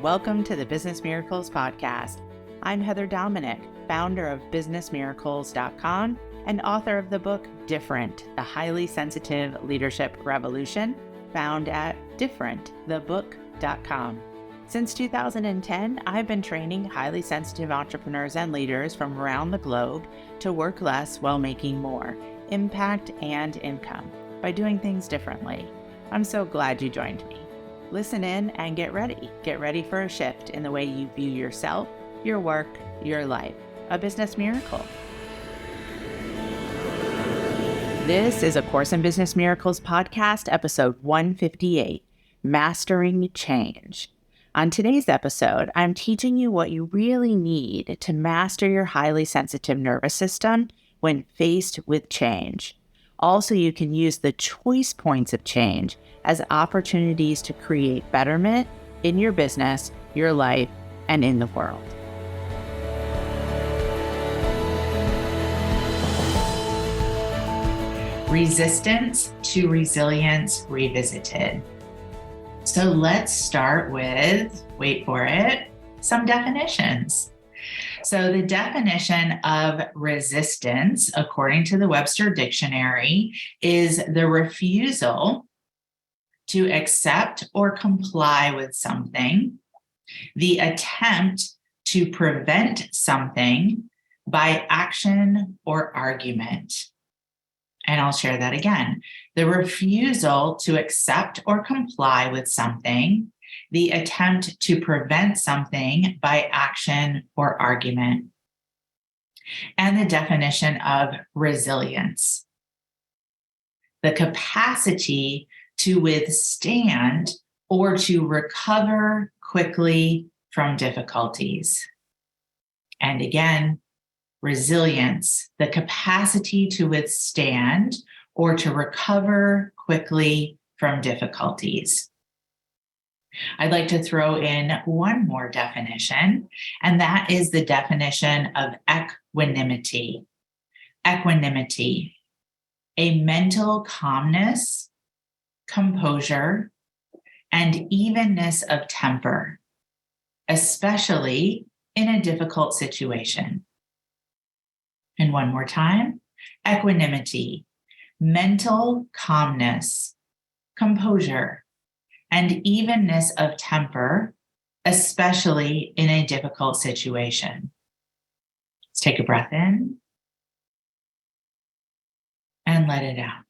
Welcome to the Business Miracles Podcast. I'm Heather Dominick, founder of businessmiracles.com and author of the book Different, the Highly Sensitive Leadership Revolution, found at differentthebook.com. Since 2010, I've been training highly sensitive entrepreneurs and leaders from around the globe to work less while making more impact and income by doing things differently. I'm so glad you joined me. Listen in and get ready. Get ready for a shift in the way you view yourself, your work, your life. A business miracle. This is A Course in Business Miracles podcast, episode 158, Mastering Change. On today's episode, I'm teaching you what you really need to master your highly sensitive nervous system when faced with change. Also, you can use the choice points of change as opportunities to create betterment in your business, your life, and in the world. Resistance to resilience revisited. So let's start with, wait for it, some definitions. So the definition of resistance, according to the Webster Dictionary, is the refusal to accept or comply with something, the attempt to prevent something by action or argument. And I'll share that again. The refusal to accept or comply with something, the attempt to prevent something by action or argument. And the definition of resilience, the capacity to withstand or to recover quickly from difficulties. And again, resilience, the capacity to withstand or to recover quickly from difficulties. I'd like to throw in one more definition, and that is the definition of equanimity. Equanimity, a mental calmness, composure, and evenness of temper, especially in a difficult situation. And one more time, equanimity, mental calmness, composure, and evenness of temper, especially in a difficult situation. Let's take a breath in and let it out.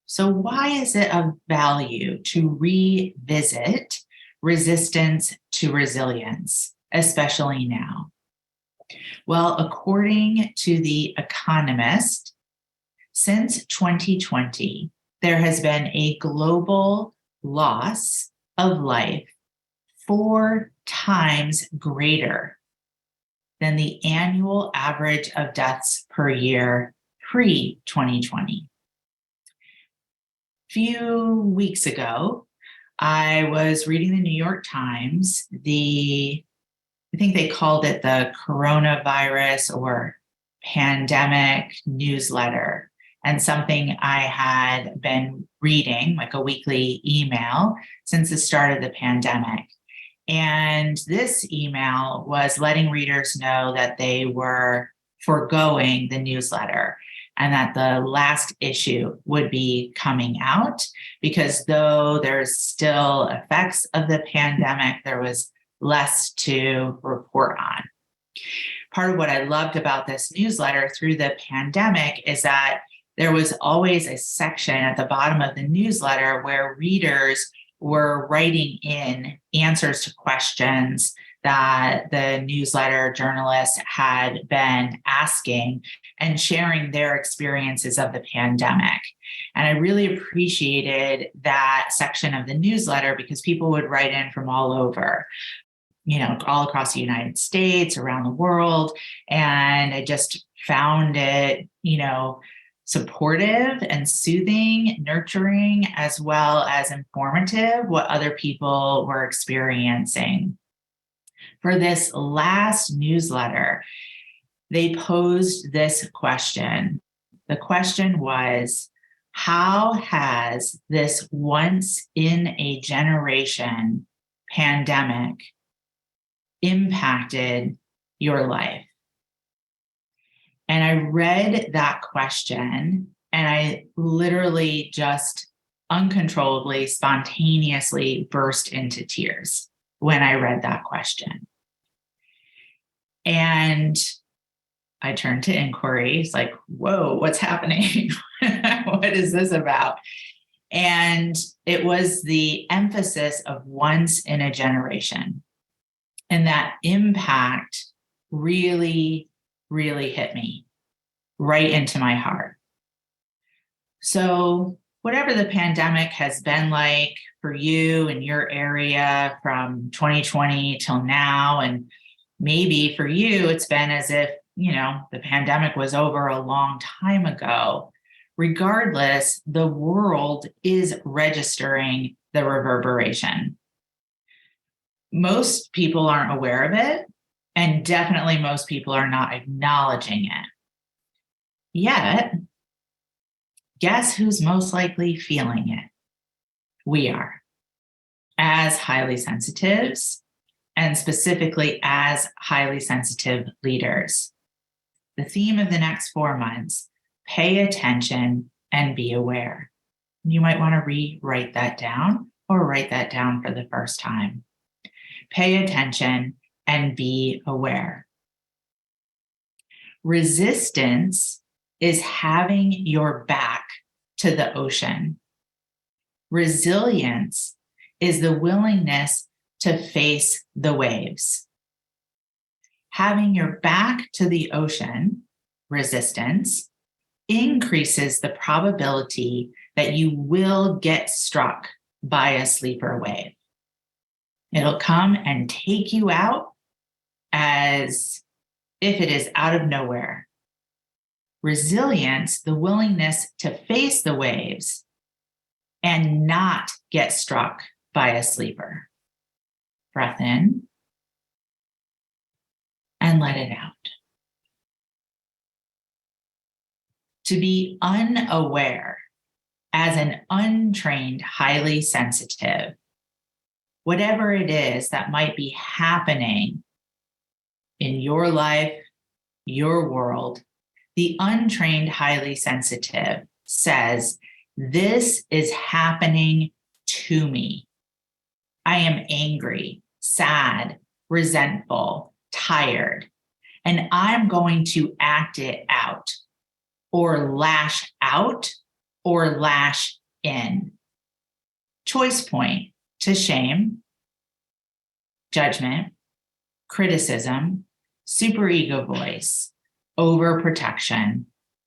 So why is it of value to revisit resistance to resilience, especially now? Well, according to The Economist, since 2020, there has been a global loss of life 4 times greater than the annual average of deaths per year pre-2020. A few weeks ago, I was reading the New York Times, I think they called it the coronavirus or pandemic newsletter, and something I had been reading, like a weekly email, since the start of the pandemic. And this email was letting readers know that they were foregoing the newsletter and that the last issue would be coming out because though there's still effects of the pandemic, there was less to report on. Part of what I loved about this newsletter through the pandemic is that there was always a section at the bottom of the newsletter where readers were writing in answers to questions that the newsletter journalists had been asking and sharing their experiences of the pandemic. And I really appreciated that section of the newsletter because people would write in from all over, all across the United States, around the world. And I just found it, supportive and soothing, nurturing, as well as informative, what other people were experiencing. For this last newsletter, they posed this question. The question was, how has this once in a generation pandemic impacted your life? And I read that question and I literally just uncontrollably, spontaneously burst into tears when I read that question. And I turned to inquiry. It's like, whoa, what's happening? What is this about? And it was the emphasis of once in a generation. And that impact really, really hit me right into my heart. So, whatever the pandemic has been like for you in your area from 2020 till now, and maybe for you, it's been as if, the pandemic was over a long time ago. Regardless, the world is registering the reverberation. Most people aren't aware of it, and definitely most people are not acknowledging it. Yet, guess who's most likely feeling it? We are, as highly sensitives, and specifically as highly sensitive leaders. The theme of the next 4 months: pay attention and be aware. You might want to rewrite that down or write that down for the first time. Pay attention and be aware. Resistance is having your back to the ocean. Resilience is the willingness to face the waves. Having your back to the ocean, resistance, increases the probability that you will get struck by a sleeper wave. It'll come and take you out as if it is out of nowhere. Resilience, the willingness to face the waves and not get struck by a sleeper. Breath in and let it out. To be unaware as an untrained, highly sensitive, whatever it is that might be happening in your life, your world, the untrained, highly sensitive says, this is happening to me. I am angry, sad, resentful, tired, and I'm going to act it out or lash out or lash in. Choice point to shame, judgment, criticism, superego voice, overprotection,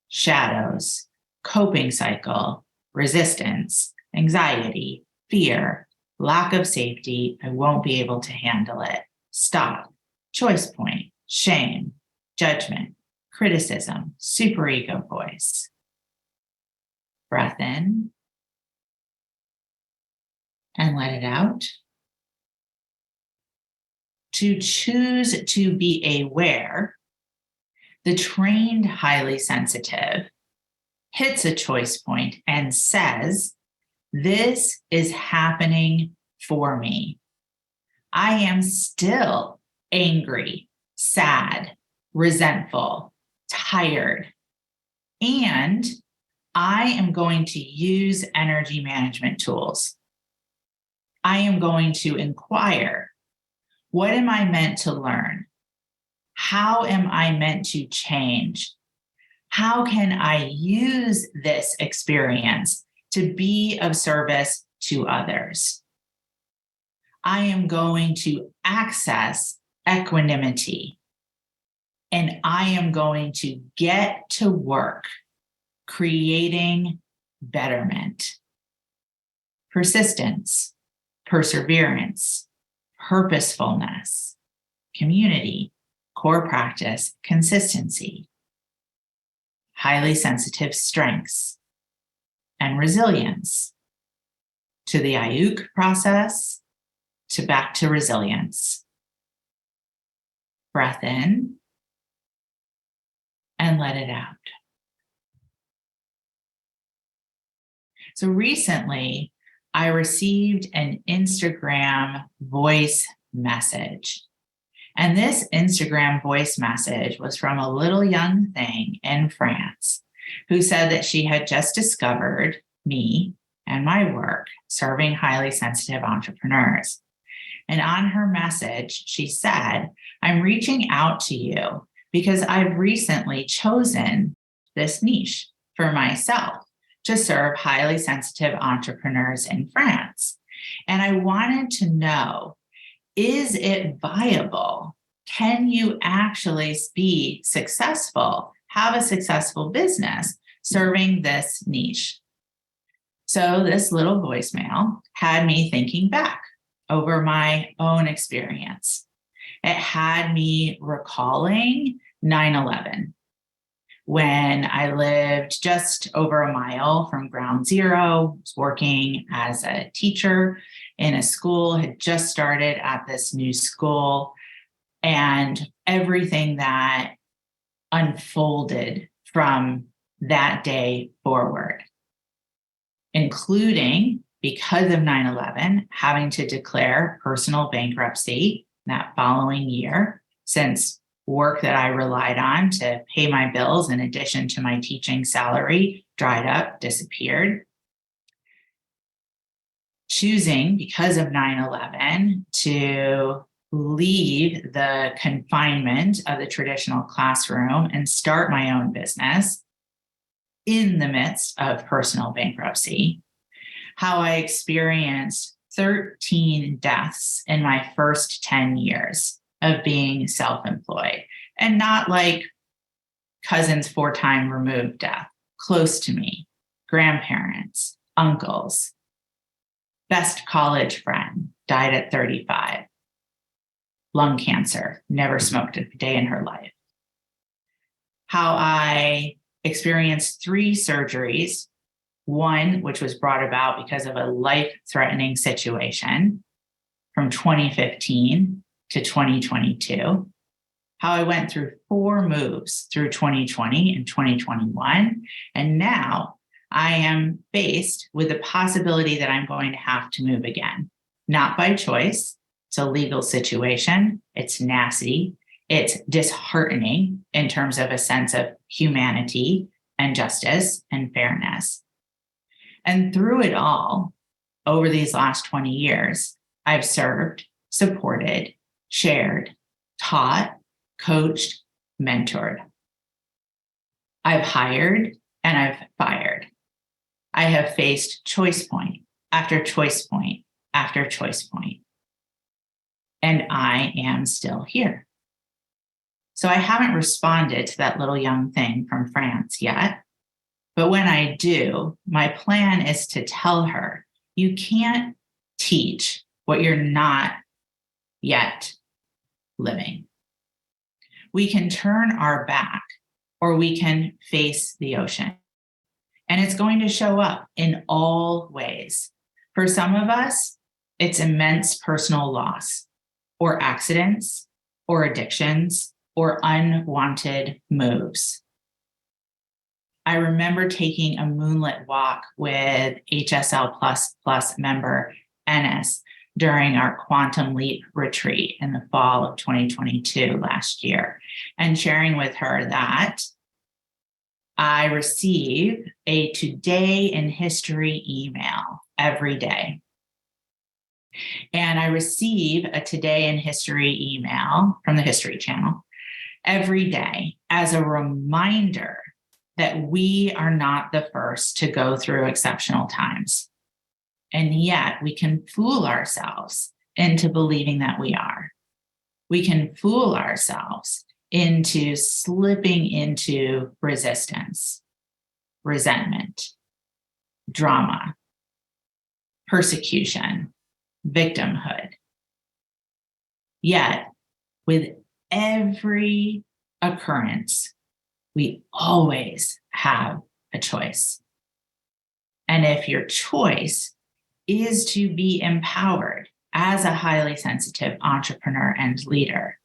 shadows, coping cycle, resistance, anxiety, fear, lack of safety, I won't be able to handle it, stop, choice point, shame, judgment, criticism, superego voice. Breath in and let it out. To choose to be aware, the trained highly sensitive hits a choice point and says, this is happening for me. I am still angry, sad, resentful, tired, and I am going to use energy management tools. I am going to inquire, what am I meant to learn? How am I meant to change? How can I use this experience to be of service to others? I am going to access equanimity, and I am going to get to work creating betterment. Persistence, perseverance, purposefulness, community, core practice, consistency, highly sensitive strengths, and resilience. To the Ayuk process, to back to resilience. Breath in and let it out. So recently, I received an Instagram voice message. And this Instagram voice message was from a little young thing in France who said that she had just discovered me and my work serving highly sensitive entrepreneurs. And on her message, she said, I'm reaching out to you because I've recently chosen this niche for myself to serve highly sensitive entrepreneurs in France. And I wanted to know, is it viable? Can you actually be successful, have a successful business serving this niche? So this little voicemail had me thinking back over my own experience. It had me recalling 9/11, when I lived just over a mile from ground zero, was working as a teacher in a school, had just started at this new school, and everything that unfolded from that day forward, including, because of 9/11, having to declare personal bankruptcy that following year, since work that I relied on to pay my bills in addition to my teaching salary dried up, disappeared. Choosing, because of 9/11, to leave the confinement of the traditional classroom and start my own business in the midst of personal bankruptcy. How I experienced 13 deaths in my first 10 years of being self-employed, and not like cousins 4-time removed death, close to me, grandparents, uncles, best college friend died at 35, lung cancer, never smoked a day in her life. How I experienced 3 surgeries, one which was brought about because of a life-threatening situation from 2015 to 2022, how I went through 4 moves through 2020 and 2021. And now I am faced with the possibility that I'm going to have to move again, not by choice. It's a legal situation. It's nasty. It's disheartening in terms of a sense of humanity and justice and fairness. And through it all, over these last 20 years, I've served, supported, shared, taught, coached, mentored. I've hired and I've fired. I have faced choice point after choice point after choice point. And I am still here. So I haven't responded to that little young thing from France yet. But when I do, my plan is to tell her, you can't teach what you're not yet living. We can turn our back or we can face the ocean. And it's going to show up in all ways. For some of us, it's immense personal loss, or accidents, or addictions, or unwanted moves. I remember taking a moonlit walk with HSL++ member Ennis during our Quantum Leap retreat in the fall of 2022 last year, and sharing with her that I receive a Today in History email every day. And I receive a Today in History email from the History Channel every day as a reminder that we are not the first to go through exceptional times. And yet we can fool ourselves into believing that we are. We can fool ourselves into slipping into resistance, resentment, drama, persecution, victimhood. Yet, with every occurrence, we always have a choice. And if your choice is to be empowered as a highly sensitive entrepreneur and leader,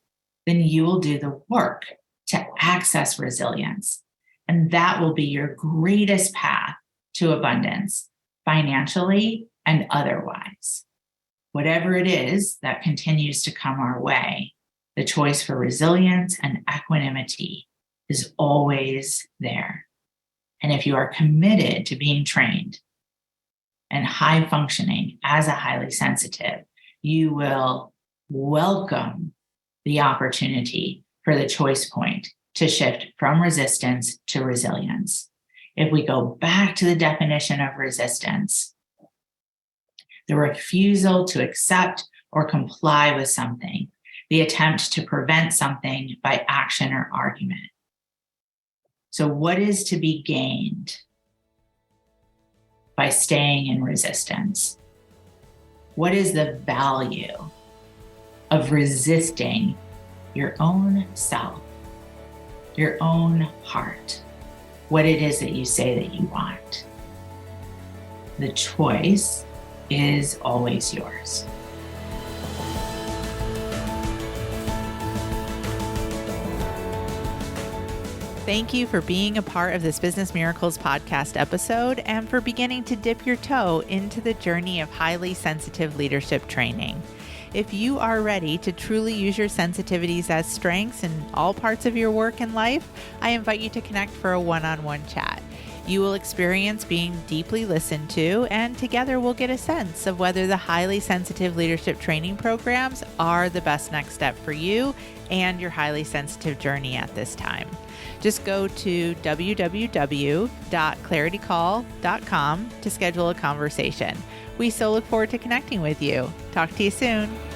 then you will do the work to access resilience. And that will be your greatest path to abundance, financially and otherwise. Whatever it is that continues to come our way, the choice for resilience and equanimity is always there. And if you are committed to being trained and high functioning as a highly sensitive, you will welcome the opportunity for the choice point to shift from resistance to resilience. If we go back to the definition of resistance, the refusal to accept or comply with something, the attempt to prevent something by action or argument. So what is to be gained by staying in resistance? What is the value of resisting your own self, your own heart, what it is that you say that you want? The choice is always yours. Thank you for being a part of this Business Miracles podcast episode and for beginning to dip your toe into the journey of highly sensitive leadership training. If you are ready to truly use your sensitivities as strengths in all parts of your work and life, I invite you to connect for a one-on-one chat. You will experience being deeply listened to, and together we'll get a sense of whether the highly sensitive leadership training programs are the best next step for you and your highly sensitive journey at this time. Just go to www.claritycall.com to schedule a conversation. We so look forward to connecting with you. Talk to you soon.